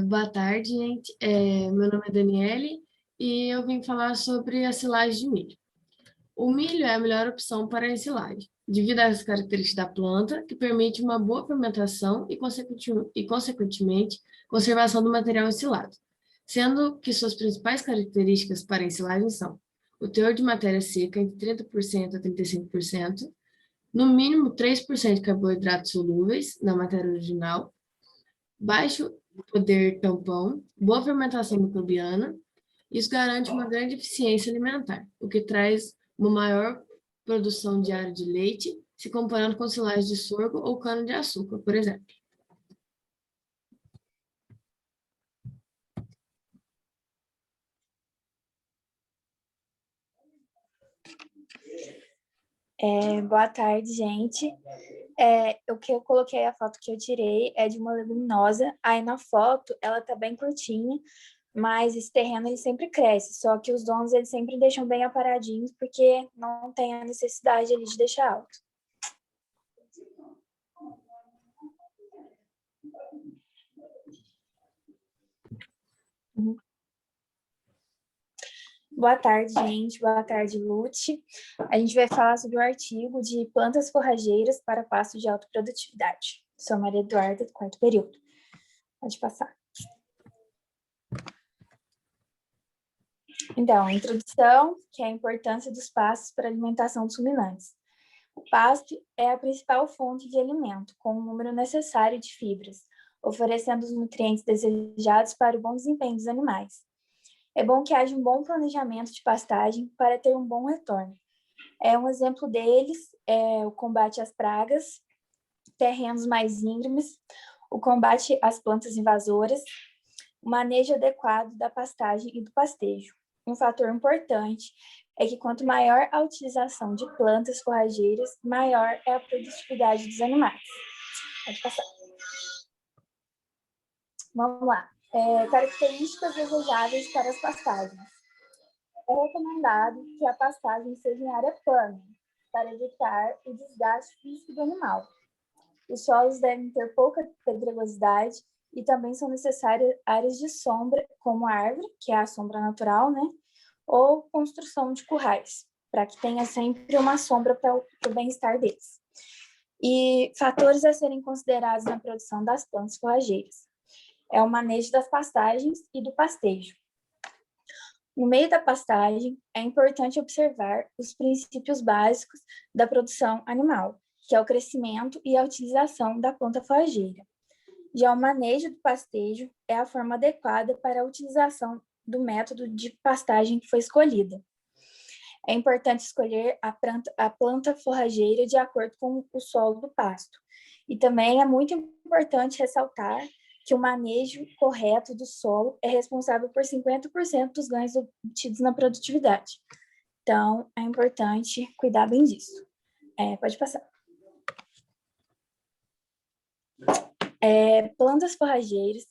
Boa tarde, gente. Meu nome é Daniele e eu vim falar sobre a silagem de milho. O milho é a melhor opção para a ensilagem, devido às características da planta, que permite uma boa fermentação e, consequentemente, conservação do material ensilado, sendo que suas principais características para a ensilagem são o teor de matéria seca entre 30% a 35%, no mínimo 3% de carboidratos solúveis na matéria original, baixo poder tampão, boa fermentação microbiana. Isso garante uma grande eficiência alimentar, o que traz uma maior produção diária de leite, se comparando com silagem de sorgo ou cana-de-açúcar, por exemplo. Boa tarde, gente. O que eu coloquei, a foto que eu tirei é de uma leguminosa. Aí na foto ela tá bem curtinha, mas esse terreno ele sempre cresce, só que os donos eles sempre deixam bem aparadinhos porque não tem a necessidade ali de deixar alto. Boa tarde, gente. Boa tarde, Lute. A gente vai falar sobre o artigo de plantas forrageiras para pasto de alta produtividade. Sou Maria Eduarda, do quarto período. Pode passar. Então, a introdução, que é a importância dos pastos para a alimentação dos ruminantes. O pasto é a principal fonte de alimento, com o número necessário de fibras, oferecendo os nutrientes desejados para o bom desempenho dos animais. É bom que haja um bom planejamento de pastagem para ter um bom retorno. Um exemplo deles é o combate às pragas, terrenos mais íngremes, o combate às plantas invasoras, o manejo adequado da pastagem e do pastejo. Um fator importante é que quanto maior a utilização de plantas forrageiras, maior é a produtividade dos animais. Pode passar. Vamos lá. Características desejáveis para as pastagens. É recomendado que a pastagem seja em área plana, para evitar o desgaste físico do animal. Os solos devem ter pouca pedregosidade e também são necessárias áreas de sombra, como a árvore, que é a sombra natural, né? Ou construção de currais, para que tenha sempre uma sombra para o bem-estar deles. E fatores a serem considerados na produção das plantas forrageiras. É o manejo das pastagens e do pastejo. No meio da pastagem, é importante observar os princípios básicos da produção animal, que é o crescimento e a utilização da planta forrageira. Já o manejo do pastejo é a forma adequada para a utilização do método de pastagem que foi escolhida. É importante escolher a planta forrageira de acordo com o solo do pasto. E também é muito importante ressaltar que o manejo correto do solo é responsável por 50% dos ganhos obtidos na produtividade. Então, é importante cuidar bem disso. Pode passar. Plantas forrageiras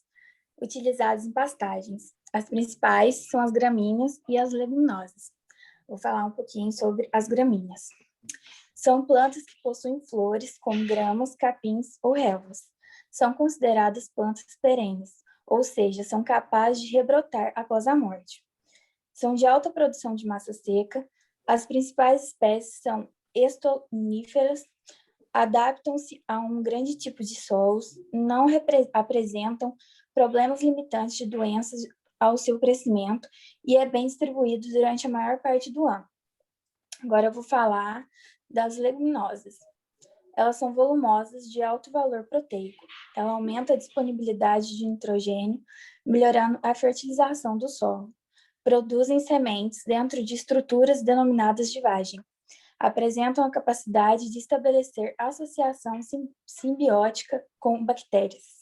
utilizadas em pastagens. As principais são as gramíneas e as leguminosas. Vou falar um pouquinho sobre as gramíneas. São plantas que possuem flores, como gramas, capins ou relvas. São consideradas plantas perenes, ou seja, são capazes de rebrotar após a morte. São de alta produção de massa seca. As principais espécies são estoníferas, adaptam-se a um grande tipo de solos, não apresentam problemas limitantes de doenças ao seu crescimento e é bem distribuído durante a maior parte do ano. Agora eu vou falar das leguminosas. Elas são volumosas de alto valor proteico. Ela aumenta a disponibilidade de nitrogênio, melhorando a fertilização do solo. Produzem sementes dentro de estruturas denominadas de vagem. Apresentam a capacidade de estabelecer associação simbiótica com bactérias.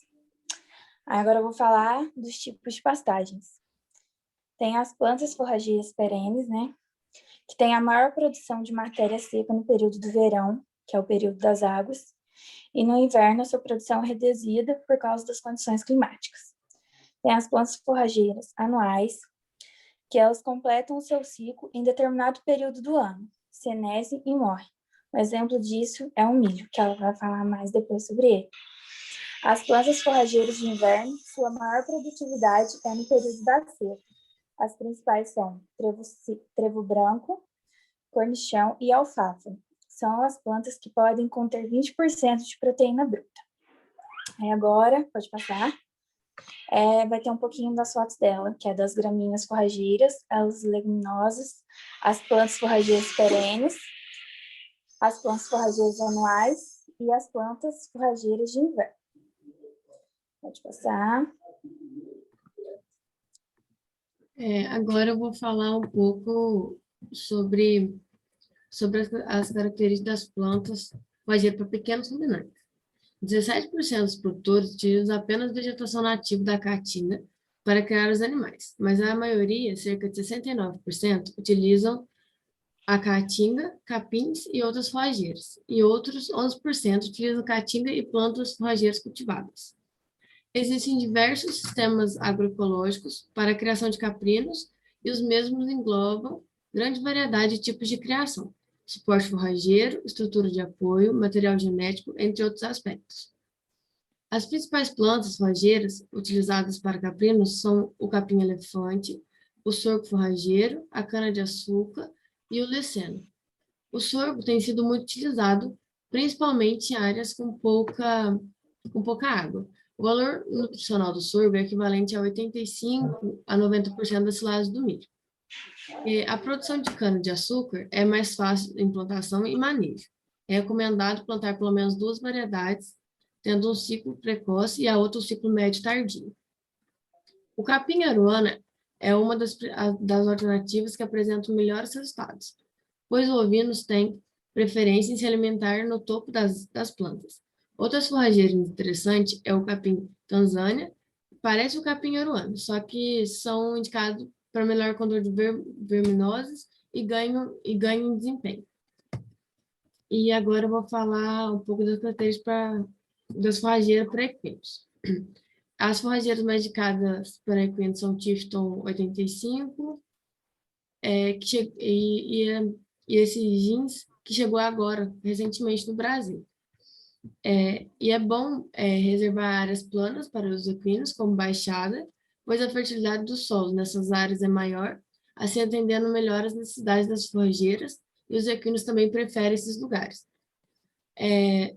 Agora eu vou falar dos tipos de pastagens. Tem as plantas forrageiras perenes, né? Que tem a maior produção de matéria seca no período do verão, que é o período das águas, e no inverno a sua produção é reduzida por causa das condições climáticas. Tem as plantas forrageiras anuais, que elas completam o seu ciclo em determinado período do ano, senescem e morrem. Um exemplo disso é o milho, que ela vai falar mais depois sobre ele. As plantas forrageiras de inverno, sua maior produtividade é no período da seca. As principais são trevo branco, cornichão e alfafa. São as plantas que podem conter 20% de proteína bruta. Aí agora, pode passar. Vai ter um pouquinho das fotos dela, que é das gramíneas forrageiras, as leguminosas, as plantas forrageiras perenes, as plantas forrageiras anuais e as plantas forrageiras de inverno. Pode passar. Agora eu vou falar um pouco sobre as características das plantas forrageiras para pequenos ruminantes. 17% dos produtores utilizam apenas vegetação nativa da caatinga para criar os animais, mas a maioria, cerca de 69%, utilizam a caatinga, capins e outras forrageiras, e outros 11% utilizam caatinga e plantas forrageiras cultivadas. Existem diversos sistemas agroecológicos para a criação de caprinos e os mesmos englobam grande variedade de tipos de criação, suporte forrageiro, estrutura de apoio, material genético, entre outros aspectos. As principais plantas forrageiras utilizadas para caprinos são o capim-elefante, o sorgo forrageiro, a cana-de-açúcar e o leceno. O sorgo tem sido muito utilizado, principalmente em áreas com pouca água. O valor nutricional do sorgo é equivalente a 85% a 90% das silagem do milho. A produção de cana-de-açúcar é mais fácil em plantação e manejo. É recomendado plantar pelo menos 2 variedades, tendo um ciclo precoce e a outra um ciclo médio tardio. O capim-aruana é uma das alternativas que apresentam melhores resultados, pois os ovinos têm preferência em se alimentar no topo das plantas. Outras forrageiras interessantes é o capim Tanzânia, parece o capim aruano, só que são indicados para melhor controle de verminoses e ganham em desempenho. E agora eu vou falar um pouco das características das forrageiras para equinos. As forrageiras mais indicadas para equinos são Tifton 85, e esse jeans que chegou agora, recentemente, no Brasil. E é bom reservar áreas planas para os equinos, como baixada, pois a fertilidade do solo nessas áreas é maior, assim atendendo melhor as necessidades das forrageiras, e os equinos também preferem esses lugares.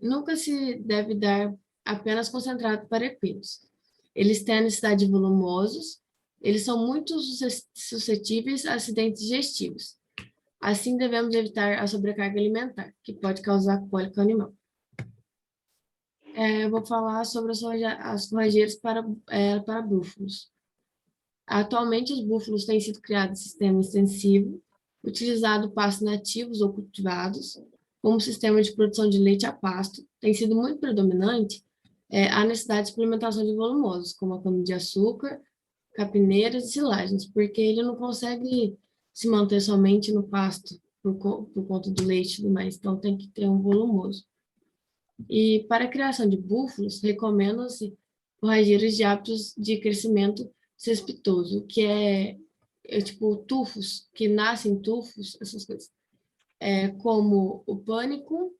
Nunca se deve dar apenas concentrado para equinos. Eles têm a necessidade de volumosos, eles são muito suscetíveis a acidentes digestivos. Assim, devemos evitar a sobrecarga alimentar, que pode causar cólica animal. Eu vou falar sobre as forrageiras para búfalos. Atualmente, os búfalos têm sido criados em sistema extensivo, utilizado pastos nativos ou cultivados, como sistema de produção de leite a pasto. Tem sido muito predominante a necessidade de suplementação de volumosos, como a cana-de-açúcar, capineiras e silagens, porque ele não consegue se manter somente no pasto por conta do leite e tudo mais, então tem que ter um volumoso. E para a criação de búfalos, recomendam-se forrageiros de hábitos de crescimento cespitoso, que é tipo tufos, que nascem tufos, essas coisas, como o pânico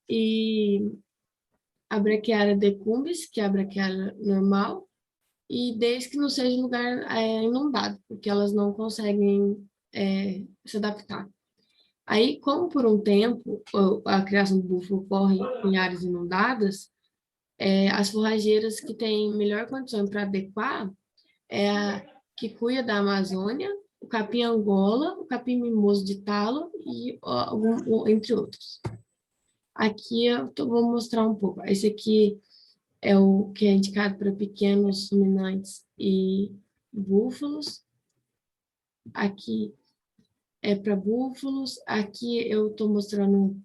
e a braquiária decumbens, que é a braquiária normal, e desde que não seja um lugar inundado, porque elas não conseguem se adaptar. Aí, como por um tempo a criação do búfalo ocorre em áreas inundadas, as forrageiras que têm melhor condição para adequar é a quicuia da Amazônia, o capim Angola, o capim mimoso de talo e entre outros. Aqui eu vou mostrar um pouco. Esse aqui é o que é indicado para pequenos ruminantes e búfalos. Aqui é para búfalos. Aqui eu estou mostrando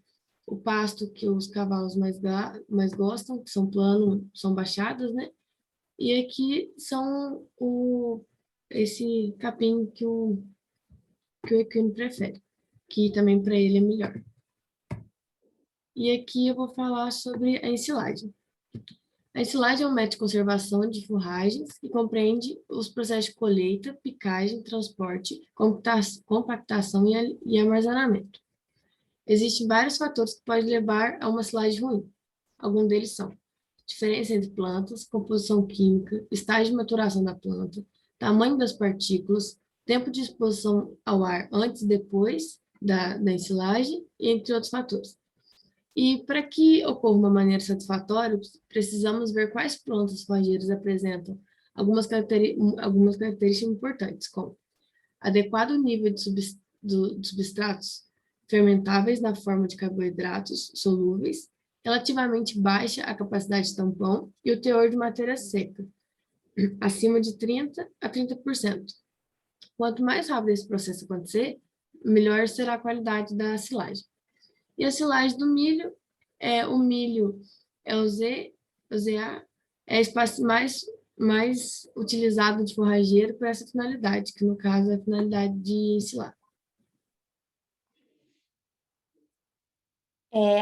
o pasto que os cavalos mais gostam, que são plano, são baixadas, né? E aqui são esse capim que o equino prefere, que também para ele é melhor. E aqui eu vou falar sobre a ensilagem. A ensilagem é um método de conservação de forragens que compreende os processos de colheita, picagem, transporte, compactação e armazenamento. Existem vários fatores que podem levar a uma silagem ruim. Alguns deles são diferença entre plantas, composição química, estágio de maturação da planta, tamanho das partículas, tempo de exposição ao ar antes e depois da ensilagem, entre outros fatores. E para que ocorra uma maneira satisfatória, precisamos ver quais plantas forrageiras apresentam algumas características importantes, como adequado nível de substratos fermentáveis na forma de carboidratos solúveis, relativamente baixa a capacidade de tampão e o teor de matéria seca, acima de 30 a 30%. Quanto mais rápido esse processo acontecer, melhor será a qualidade da silagem. E a silagem do milho, o milho é o ZA, é o espaço mais utilizado de forrageiro para essa finalidade, que no caso é a finalidade de ensilar.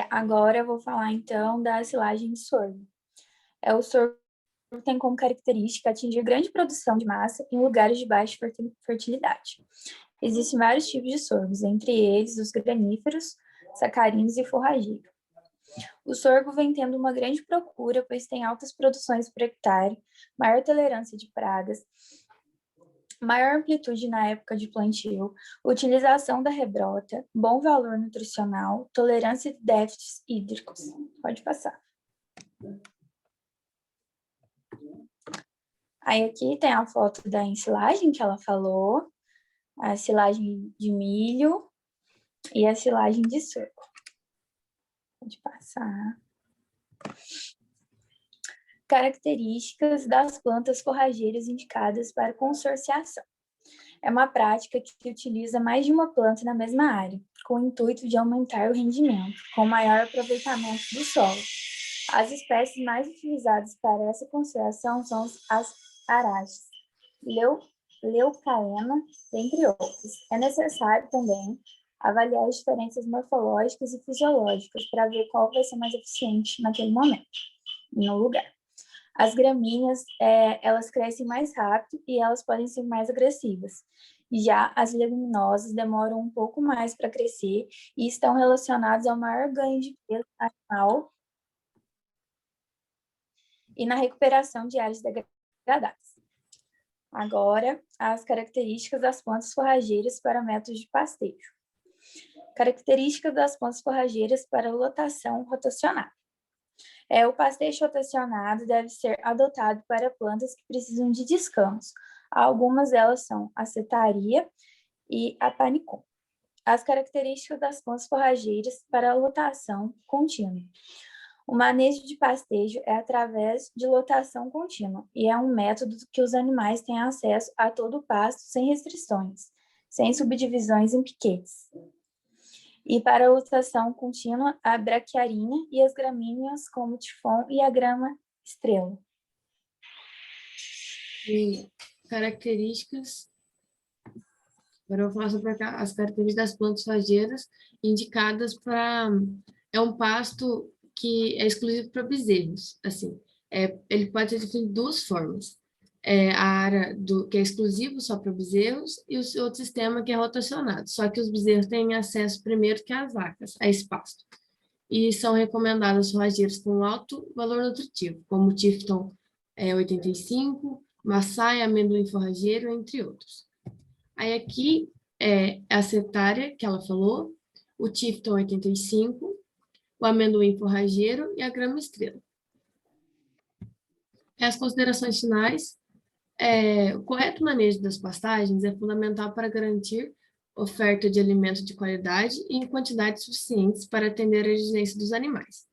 Agora eu vou falar então da silagem de sorgo. O sorgo tem como característica atingir grande produção de massa em lugares de baixa fertilidade. Existem vários tipos de sorgos, entre eles os graníferos, sacarinos e forrageiro. O sorgo vem tendo uma grande procura, pois tem altas produções por hectare, maior tolerância de pragas, maior amplitude na época de plantio, utilização da rebrota, bom valor nutricional, tolerância de déficits hídricos. Pode passar. Aí aqui tem a foto da ensilagem que ela falou, a silagem de milho e a silagem de sorgo. Pode passar. Características das plantas forrageiras indicadas para consorciação. É uma prática que utiliza mais de uma planta na mesma área, com o intuito de aumentar o rendimento, com maior aproveitamento do solo. As espécies mais utilizadas para essa consorciação são as araches, leucaena, entre outros. É necessário também avaliar as diferenças morfológicas e fisiológicas para ver qual vai ser mais eficiente naquele momento, no lugar. As gramíneas, elas crescem mais rápido e elas podem ser mais agressivas. Já as leguminosas demoram um pouco mais para crescer e estão relacionadas ao maior ganho de peso animal e na recuperação de áreas degradadas. Agora, as características das plantas forrageiras para métodos de pastejo. Características das plantas forrageiras para lotação rotacionada. O pastejo rotacionado deve ser adotado para plantas que precisam de descanso. Algumas delas são a setaria e a panicum. As características das plantas forrageiras para a lotação contínua. O manejo de pastejo é através de lotação contínua e é um método que os animais têm acesso a todo o pasto sem restrições, sem subdivisões em piquetes. E para a lotação contínua, a braquiarinha e as gramíneas como o tifon e a grama estrela. E características. Agora eu vou falar sobre as características das plantas forrageiras indicadas para... É um pasto que é exclusivo para bezerros. Assim, ele pode ser definido de duas formas. A área que é exclusivo só para bezerros e o outro sistema que é rotacionado. Só que os bezerros têm acesso primeiro que as vacas a esse pasto. E são recomendadas forrageiras com alto valor nutritivo, como o Tifton 85, Maçai, amendoim forrageiro, entre outros. Aí aqui é a setária que ela falou, o Tifton 85, o amendoim forrageiro e a grama estrela. As considerações finais. O correto manejo das pastagens é fundamental para garantir oferta de alimento de qualidade e em quantidades suficientes para atender a exigência dos animais.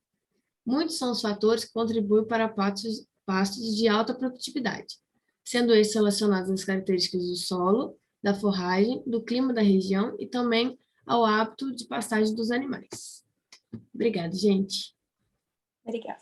Muitos são os fatores que contribuem para pastos de alta produtividade, sendo esses relacionados às características do solo, da forragem, do clima da região e também ao hábito de pastagem dos animais. Obrigada, gente. Obrigada.